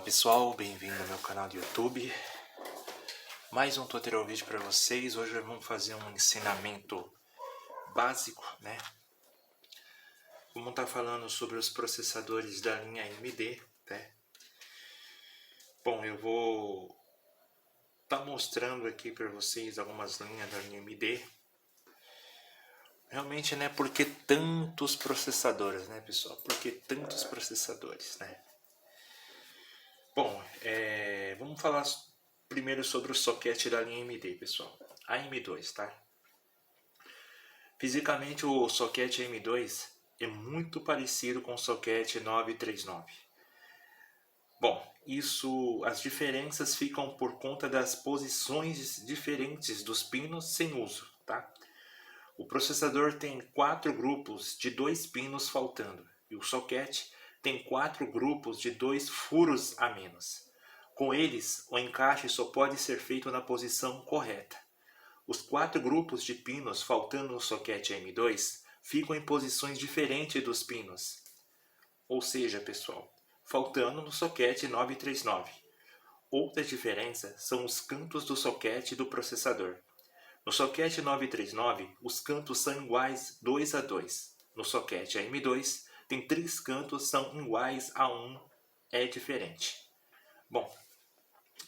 Pessoal, bem-vindo ao meu canal do YouTube. Mais um tutorial vídeo para vocês. Hoje vamos fazer um ensinamento básico, né? Vamos estar falando sobre os processadores da linha AMD, né? Bom, eu vou estar mostrando aqui para vocês algumas linhas da linha AMD. Realmente, né? Por que tantos processadores, né, pessoal? Por que tantos processadores, né? Bom, vamos falar primeiro sobre o socket da linha AMD, pessoal. A M2, tá? Fisicamente, o socket M2 é muito parecido com o socket 939. Bom, as diferenças ficam por conta das posições diferentes dos pinos sem uso, tá? O processador tem 4 grupos de 2 pinos faltando e o socket tem 4 grupos de 2 furos a menos. Com eles, o encaixe só pode ser feito na posição correta. Os 4 grupos de pinos faltando no socket M2 ficam em posições diferentes dos pinos. Ou seja, pessoal, faltando no socket 939. Outra diferença são os cantos do socket do processador. No socket 939, os cantos são iguais 2 a 2. No socket M2, tem 3 cantos são iguais a 1, é diferente. Bom,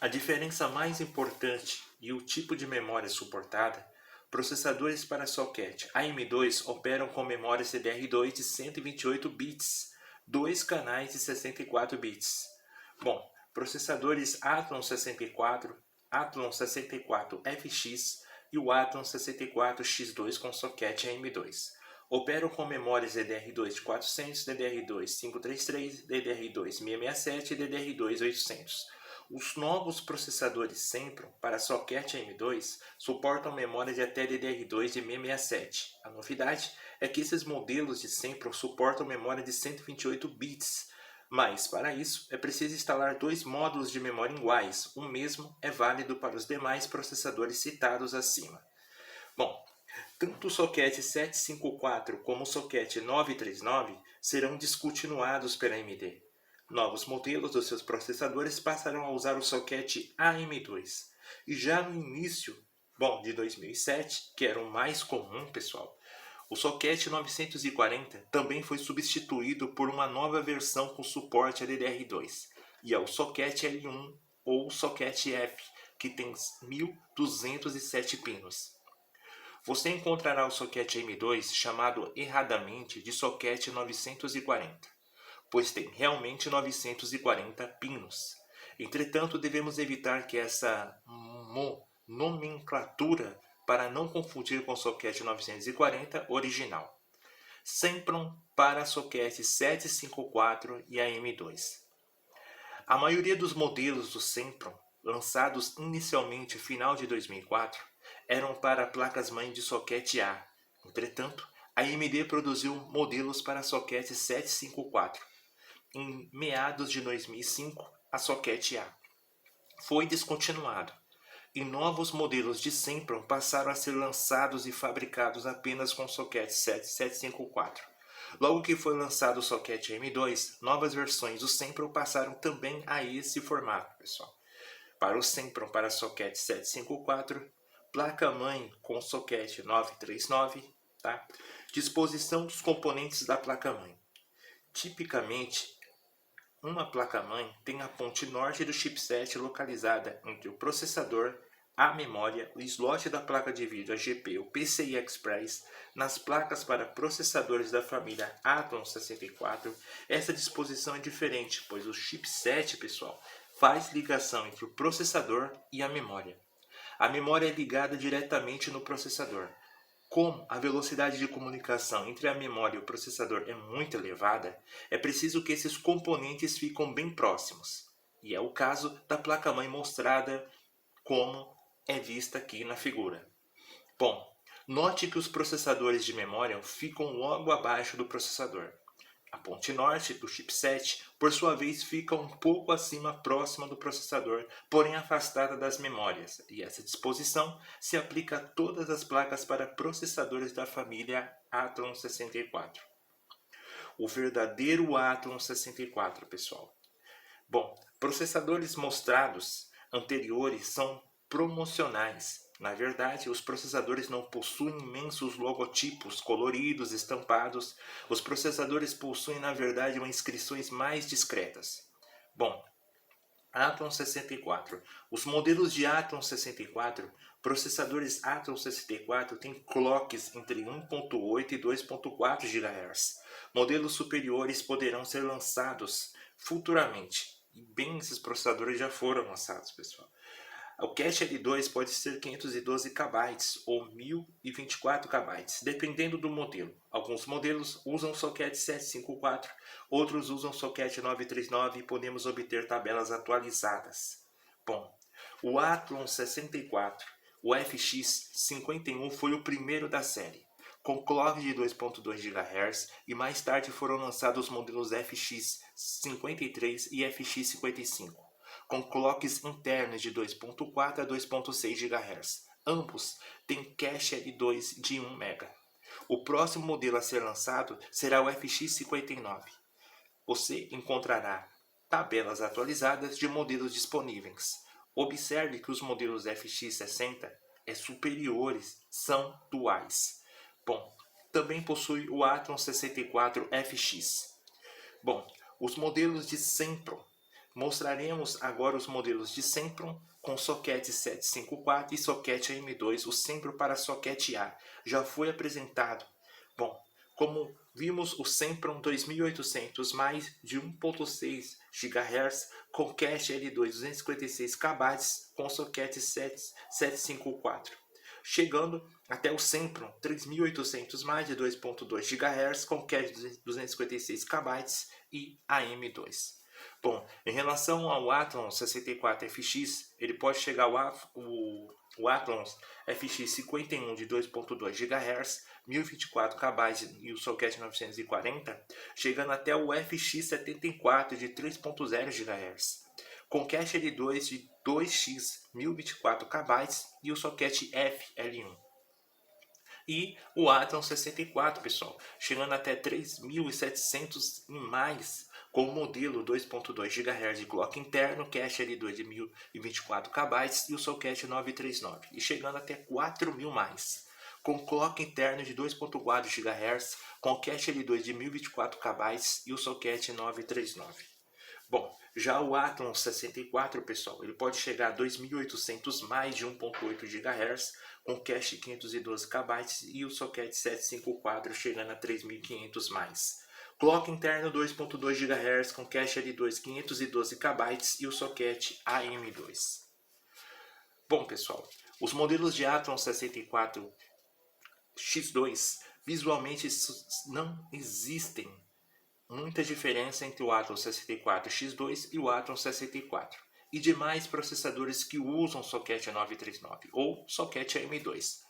a diferença mais importante e o tipo de memória suportada, processadores para socket AM2 operam com memória CDR2 de 128 bits, 2 canais de 64 bits. Bom, processadores Athlon 64, Athlon 64FX e o Athlon 64X2 com socket AM2. Operam com memórias DDR2 de 400, DDR2 533, DDR2 667 e DDR2 800. Os novos processadores Sempron para socket AM2 suportam memória de até DDR2 de 667. A novidade é que esses modelos de Sempron suportam memória de 128 bits, mas para isso é preciso instalar 2 módulos de memória iguais. O mesmo é válido para os demais processadores citados acima. Bom, tanto o socket 754 como o socket 939 serão descontinuados pela AMD. Novos modelos dos seus processadores passarão a usar o socket AM2. E já no início, de 2007, que era o mais comum, pessoal, o socket 940 também foi substituído por uma nova versão com suporte a DDR2. E é o socket L1 ou socket F, que tem 1207 pinos. Você encontrará o socket M2 chamado erradamente de socket 940, pois tem realmente 940 pinos. Entretanto, devemos evitar que essa nomenclatura para não confundir com o socket 940 original. Sempron para socket 754 e AM2. A maioria dos modelos do Sempron, lançados inicialmente no final de 2004, eram para placas-mãe de socket A. Entretanto, a AMD produziu modelos para socket 754. Em meados de 2005, a socket A foi descontinuado e novos modelos de Sempron passaram a ser lançados e fabricados apenas com socket 754. Logo que foi lançado o socket M2, novas versões do Sempron passaram também a esse formato, pessoal. Para o Sempron para socket 754, placa-mãe com socket 939, tá? Disposição dos componentes da placa-mãe. Tipicamente, uma placa-mãe tem a ponte norte do chipset localizada entre o processador, a memória, o slot da placa de vídeo, a GPU, PCI Express. Nas placas para processadores da família Athlon 64, essa disposição é diferente, pois o chipset, pessoal, faz ligação entre o processador e a memória. A memória é ligada diretamente no processador. Como a velocidade de comunicação entre a memória e o processador é muito elevada, é preciso que esses componentes fiquem bem próximos. E é o caso da placa-mãe mostrada como é vista aqui na figura. Bom, note que os processadores de memória ficam logo abaixo do processador. A ponte norte do chipset, por sua vez, fica um pouco acima próxima do processador, porém afastada das memórias, e essa disposição se aplica a todas as placas para processadores da família Athlon 64. O verdadeiro Athlon 64, pessoal. Bom, processadores mostrados anteriores são promocionais. Na verdade, os processadores não possuem imensos logotipos coloridos, estampados. Os processadores possuem, na verdade, inscrições mais discretas. Bom, Atom 64. Os modelos de Atom 64, processadores Atom 64 têm clocks entre 1.8 e 2.4 GHz. Modelos superiores poderão ser lançados futuramente. E bem, esses processadores já foram lançados, pessoal. O cache L2 pode ser 512 KB ou 1024 KB, dependendo do modelo. Alguns modelos usam socket 754, outros usam socket 939 e podemos obter tabelas atualizadas. Bom, o Athlon 64, o FX51 foi o primeiro da série, com clock de 2.2 GHz e mais tarde foram lançados os modelos FX53 e FX55. Com clocks internos de 2.4 a 2.6 GHz. Ambos têm cache L2 de 1 MB. O próximo modelo a ser lançado será o FX59. Você encontrará tabelas atualizadas de modelos disponíveis. Observe que os modelos FX60 superiores são duais. Bom, também possui o Athlon 64 FX. Bom, os modelos de Sempron. Mostraremos agora os modelos de Sempron com socket 754 e socket AM2, o Sempron para socket A. Já foi apresentado. Bom, como vimos, o Sempron 2800 mais de 1.6 GHz com cache L2 256 KB com socket 754. Chegando até o Sempron 3800 mais de 2.2 GHz com cache 256 KB e AM2. Bom, em relação ao Athlon 64 FX, ele pode chegar o Athlon FX51 de 2.2 GHz, 1024 KB e o socket 940, chegando até o FX74 de 3.0 GHz, com cache L2 de 2x 1024 KB e o socket FL1. E o Athlon 64, pessoal, chegando até 3.700 e mais, com o modelo 2.2 GHz de clock interno, cache L2 de 1024 KB e o socket 939, e chegando até 4.000 mais, com clock interno de 2.4 GHz, com cache L2 de 1024 KB e o socket 939. Bom, já o Athlon 64, pessoal, ele pode chegar a 2.800 mais de 1.8 GHz, com cache 512 KB e o socket 754 chegando a 3.500 mais. Clock interno 2.2 GHz com cache L2 512 KB e o socket AM2. Bom, pessoal, os modelos de Athlon 64 X2 visualmente não existem muita diferença entre o Athlon 64 X2 e o Athlon 64 e demais processadores que usam socket 939 ou socket AM2.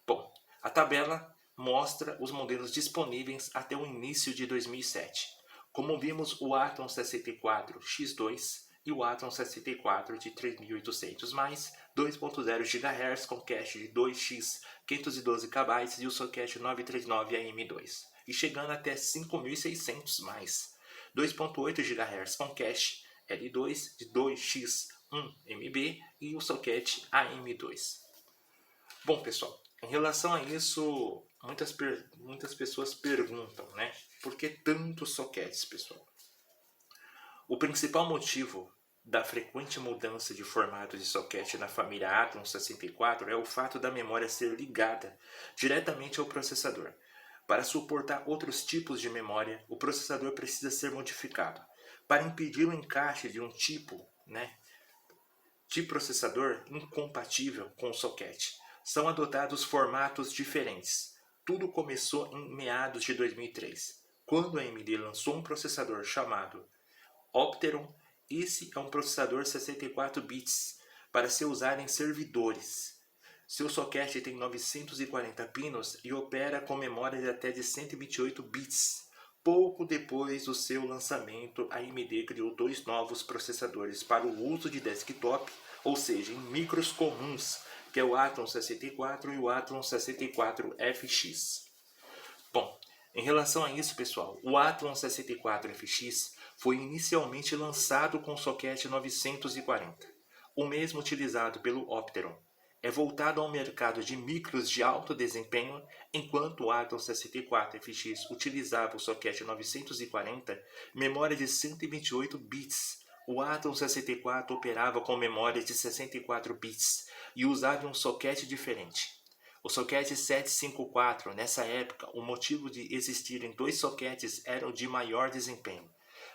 Bom, a tabela mostra os modelos disponíveis até o início de 2007. Como vimos, o Athlon 64 X2 e o Athlon 64 de 3.800 mais 2.0 GHz com cache de 2x 512 KB e o socket 939 AM2, e chegando até 5.600 mais 2.8 GHz com cache L2 de 2x 1 MB e o socket AM2. Bom, pessoal, em relação a isso, muitas pessoas perguntam, né? Por que tantos sockets, pessoal? O principal motivo da frequente mudança de formato de socket na família Athlon 64 é o fato da memória ser ligada diretamente ao processador. Para suportar outros tipos de memória, o processador precisa ser modificado. Para impedir o encaixe de um tipo, de processador incompatível com o socket, são adotados formatos diferentes. Tudo começou em meados de 2003, quando a AMD lançou um processador chamado Opteron. Esse é um processador 64 bits para ser usado em servidores. Seu socket tem 940 pinos e opera com memória de até de 128 bits. Pouco depois do seu lançamento, a AMD criou dois novos processadores para o uso de desktop, ou seja, em micros comuns, que é o Athlon 64 e o Athlon 64 FX. Bom, em relação a isso, pessoal, o Athlon 64 FX foi inicialmente lançado com o soquete 940, o mesmo utilizado pelo Opteron. É voltado ao mercado de micros de alto desempenho, enquanto o Atom 64FX utilizava o soquete 940, memória de 128 bits. O Atom 64 operava com memória de 64 bits e usava um soquete diferente. O soquete 754, nessa época, o motivo de existirem dois soquetes era o de maior desempenho.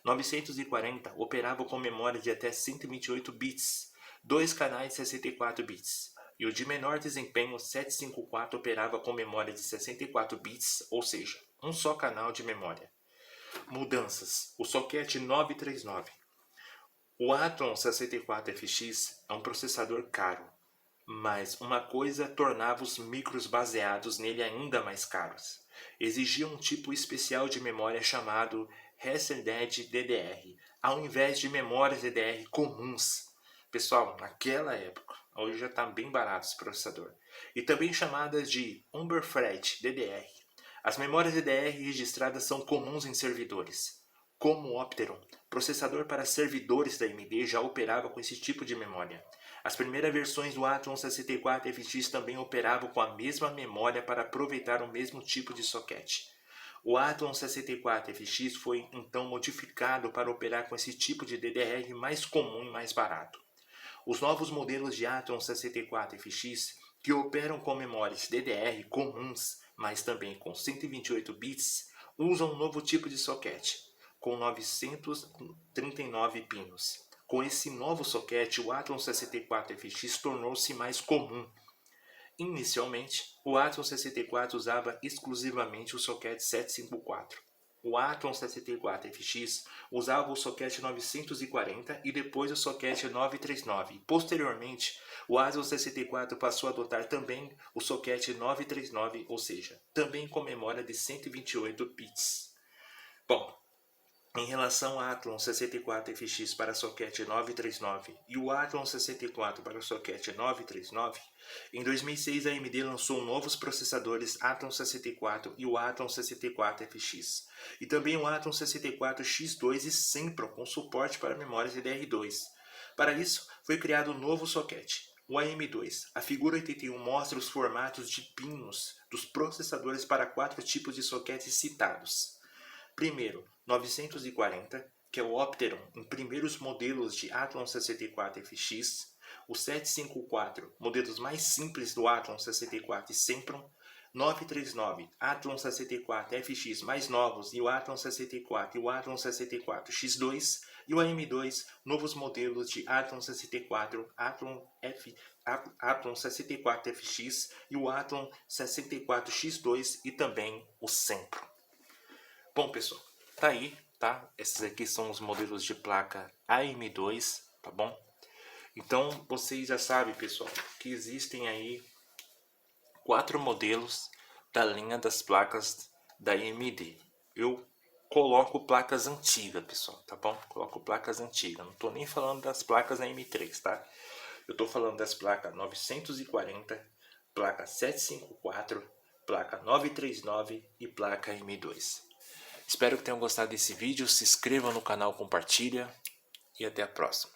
940 operava com memória de até 128 bits, dois canais de 64 bits. E o de menor desempenho 754 operava com memória de 64 bits, ou seja, um só canal de memória. Mudanças. O soquete 939. O Atom 64FX é um processador caro, mas uma coisa tornava os micros baseados nele ainda mais caros. Exigia um tipo especial de memória chamado Hessendead DDR, ao invés de memórias DDR comuns. Pessoal, naquela época, hoje já está bem barato esse processador, e também chamadas de Umberthread DDR. As memórias DDR registradas são comuns em servidores. Como o Opteron, processador para servidores da AMD, já operava com esse tipo de memória. As primeiras versões do Atom 64FX também operavam com a mesma memória para aproveitar o mesmo tipo de soquete. O Atom 64FX foi então modificado para operar com esse tipo de DDR mais comum e mais barato. Os novos modelos de Atom 64FX, que operam com memórias DDR comuns, mas também com 128 bits, usam um novo tipo de soquete, com 939 pinos. Com esse novo soquete, o Atom 64FX tornou-se mais comum. Inicialmente, o Atom 64 usava exclusivamente o soquete 754. O Atom 64FX usava o soquete 940 e depois o soquete 939. Posteriormente, o Atom 64 passou a adotar também o soquete 939, ou seja, também com memória de 128 bits. Bom, em relação ao Atom 64FX para soquete 939 e o Atom 64 para o soquete 939, em 2006 a AMD lançou novos processadores Atom 64 e o Atom 64FX, e também o Atom 64X2 e Sempron com suporte para memórias DDR2. Para isso, foi criado um novo soquete, o AM2. A figura 81 mostra os formatos de pinos dos processadores para 4 tipos de soquetes citados. Primeiro, 940, que é o Opteron em primeiros modelos de Atom 64FX, o 754, modelos mais simples do Atom 64 e Sempron, 939, Atom 64FX mais novos e o Atom 64 e o Atom 64X2, e o AM2, novos modelos de Atom 64, Atom 64FX e o Atom 64X2 e também o Sempron. Bom, pessoal, tá aí, tá? Esses aqui são os modelos de placa AM2, tá bom? Então, vocês já sabem, pessoal, que existem aí 4 modelos da linha das placas da AMD. Eu coloco placas antigas, pessoal, tá bom? Coloco placas antigas, não tô nem falando das placas AM3, tá? Eu tô falando das placas 940, placa 754, placa 939 e placa AM2. Espero que tenham gostado desse vídeo, se inscrevam no canal, compartilha e até a próxima.